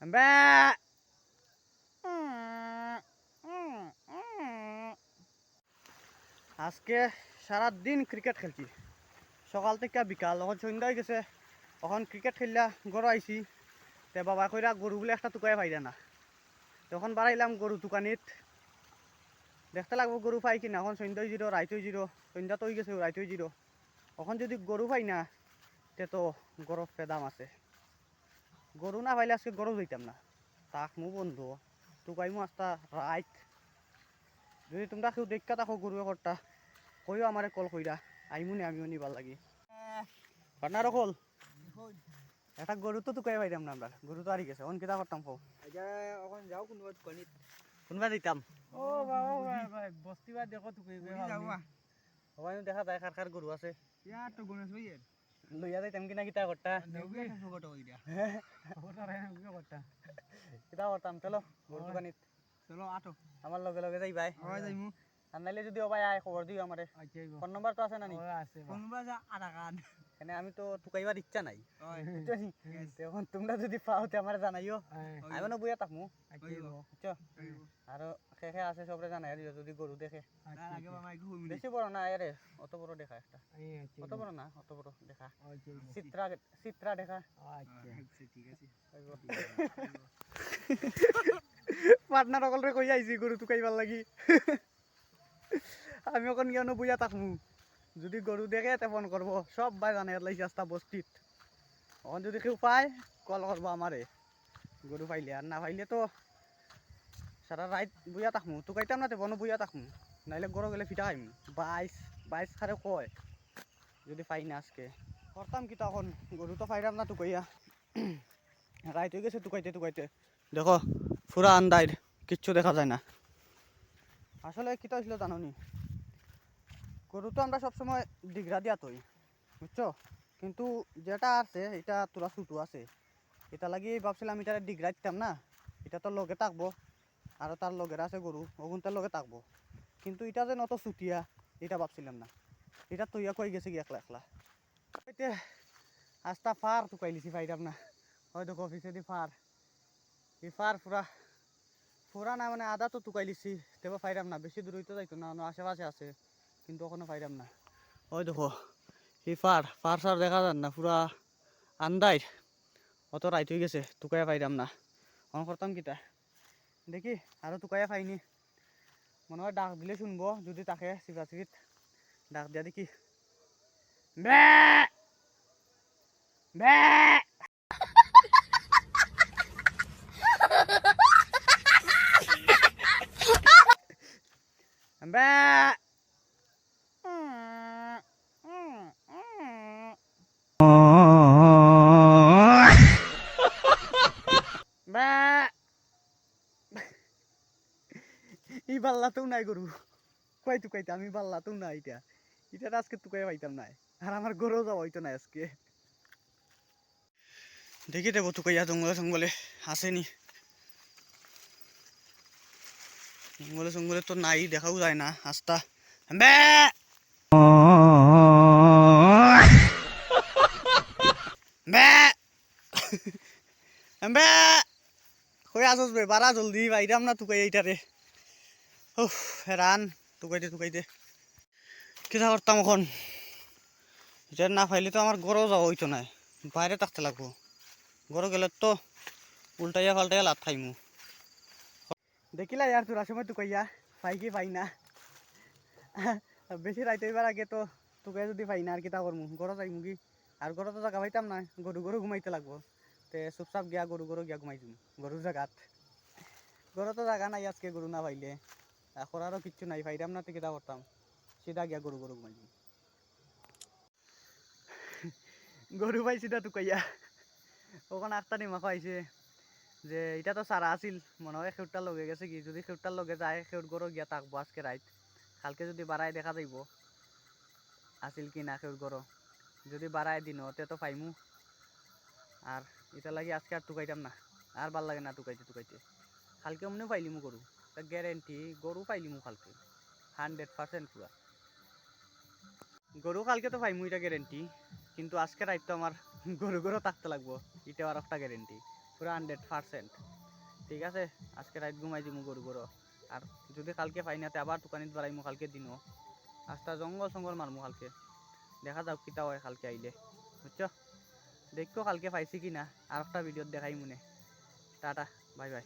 ব্যা আজকে সারা দিন ক্রিকেট খেলছি, সকাল থেকে বিকাল। এখন সন্ধ্যা হয়ে গেছে, এখন ক্রিকেট খেললা গরু আইছি। তে বাবা কইরা গরু বলে একটা টুকাই পাইলে না, তখন বাড়াইলাম গরু দোকানিত, দেখতে লাগবো গরু পাই কিনা। এখন সন্ধ্যা হয়ে জিরো, রাইত হয়ে জিরো, সন্ধ্যা তো হয়ে গেছে, রাইত হয়ে জিরো। এখন যদি গরু পাই না, তে তো গরু পেদাম আছে। গরু না পাইলে আজকে গরু যাইতাম না। তাক মু বন্ধু টুকাইমু আস্তা রাইত। যদি তোমরা কেউ দেখা থাকো গরু একটা, কইও আমারে কল কইরা, আইমু নি আমিও নিবার লাগি। পার্টনার কল একটা গরু তো টুকাই পাইতাম না, আমরা গরু তো হারি গেছে। অন কিতা করতাম কও? এখন যাও কোনোবা দোকানিত কোনবা দিতাম। ও বাবা বস্তিবার দেখো তুই যাওয়া সবাই দেখা যায় কার কার গরু আছে, ইয়ার তো গণেশ ভাইয়ের লইয়া যাইতাম কিনা কিতা করতা, নেউগে ফটো ওইটা ফটো রে নেউগে করতা কিতা করতাম। চলো গরু দোকানিত, চলো আটো আমার লগে লগে যাই ভাই। হয় যাইমু। আর নাইলে যদি অবাই আয় খবর দিও আমারে। আচ্ছা ফোন নাম্বার তো আছে না নি? আছে কোনবা যা আধা কান এনে আমি তো টুকাইবার ইচ্ছা নাই। হয় এখন তোমরা যদি পাও তে আমার জানাইও, আমি মানে বইয়া থাকমু। আচ্ছা আর খেখে আছে সবরে জানাই দিও যদি গরু দেখে। তার আগে মামা একটু হইমি বেশি বড় না এরে, অত বড় দেখা একটা, অত বড় না, অত বড় দেখা, চিত্রা চিত্রা দেখা। আচ্ছা ঠিক আছে পার্টনার সকলরে কই আইছি গরু টুকাইবার লাগি। আমি এখন কেন বইয়া থাকমু, যদি গরু দেখে তে ফোন করবো। সব ভাই জানে লাইছি আস্তা বস্তিত। এখন যদি কেউ পায় কল করবো আমারে, গরু পাইলে। আর না পাইলে তো সারা রাত বইয়া থাকমু, টুকাইতাম না তে বনো বইয়া থাকমু। নাইলে গরু গেলে ফিটা খাইম। 22 খারে কয় যদি পাই না আজকে করতাম কি তখন। গরু তো পাইলাম না টুকাইয়া, রাইত হয়ে গেছে টুকাইতে টুকাইতে। দেখো পুরা আন্দার, কিচ্ছু দেখা যায় না। আসলে কিতা হয়েছিল জানো নি, গরু তো আমরা সবসময় ডিগরা দিয়া তৈ, বুঝছো। কিন্তু যেটা আছে এটা তোরা ছোটো আছে, এটা লাগি ভাবছিলাম এটা ডিগরা দিতাম না, এটা তো লগে থাকবো। আর তার লগের আছে গরু, ওগুনটার লগে থাকবো। কিন্তু এটা যে নত ছুটিয়া, এটা ভাবছিলাম না। এটা তৈয়া কই গেছে কি একলা একলা। এতে আস্তা ফার টুকাই লিছি, পাইতাম না। হয়তো অফিসে দি ফার, এই ফার পুরা পুরা না মানে আদা তো টুকাই লিছি, তেবা পাইতাম না। বেশি দূর হইতে যাইতো না, আশেপাশে আছে কিন্তু ওখানে পাইতাম না। ওই দেখো এই ফার ফার সার দেখা যান না, পুরা আন্দাই। অত রাইত হয়ে গেছে, টুকাইয়া পাইতাম না। অন করতাম কিতা দেখি, আরো টুকাইয়া পাইনি। মনে হয় ডাক দিলে শুনবো, যদি তাকে চিপাচিপিত ডাক দিয়া দেখি। বে বে বে বে ই বাল্লাতেও নাই গরু, কই টুকাইতে আমি বাল্লাতেও নাই। এটা এটা আজকে টুকাই পাইতাম নাই, আর আমার গরু যাওয়া হইতো না আজকে। দেখি দেবো টুকাইয়া জঙ্গলে জঙ্গলে আসেনি। জঙ্গলে জঙ্গলে তো নাই, দেখাও যায় না আস্তা। বে বে বে কই আসস বে, বারা জলদি বাইরাম না টুকাই এইটারে। উফ হেরান, টুকাইতে টুকাইতে কিতা করতাম এখন। এটা না পাইলে তো আমার গরু যাওয়া হইতো না, বাইরে থাকতে লাগবো। গরু গেলে তো উল্টাইয়া পাল্টাইয়া লাত খাইমু। দেখিলা ইয়ার তোরা সময় টুকাইয়া পাই কি পাই না। বেশি রাইতে এবার আগে তো টুকাই যদি পাই না আর কিতা করমু, গরু যাইমু কি। আর গরু তো জায়গা পাইতাম না, গরু গরু ঘুমাইতে লাগবো। তে চুপচাপ গিয়া গরু গরু গিয়া ঘুমাই দিম গরুর জায়গাত। গরু তো জায়গা নাই আজকে, গরু না পাইলে এখন আরও কিচ্ছু নাই, পাইতাম না তো কিতা করতাম, সিধা গিয়া গরু গরু ঘুমাই দিম। গরু পাই সিধা টুকাইয়া। ওখানে একটা নিমাখ আইছে যে এটা তো সারা আছিল, মনে হয় খেউটার লগে গেছে কি। যদি খেউটার লগে যায়, খেউট গরু গিয়া থাকবো আজকে রাইত। কালকে যদি বাড়াই দেখা যাইব আসিল কি না খেউট গরু। যদি বাড়াই দিনতে তো পাইমু। আর এটা লাগি আজকে আর টুকাইতাম না, আর ভাল লাগে না টুকাইতে টুকাইতে। কালকে অমনিও পাইলিমু গরু, গ্যারেন্টি গরু পাইলিমু কালকে 100% পুরা। গরু কালকে তো পাইমু, এটা গ্যারেন্টি। কিন্তু আজকে রাইত তো আমার গরু গরু থাকতে লাগবো, এটা আর একটা গ্যারেন্টি। পুরা 100%। ঠিক আছে, আজকে রাত ঘুমাই দিমু গরু গরু। আর যদি কালকে পাই নাতে আবার দোকানিত বাড়াইমু কালকে দিনও। রাস্তা জঙ্গল সঙ্গল মারমু কালকে, দেখা যাক কিতা হয় কালকে আইলে, বুঝছো? দেখো কালকে পাইছি কি না, আর একটা ভিডিওত দেখাই মনে। Tata, bye bye.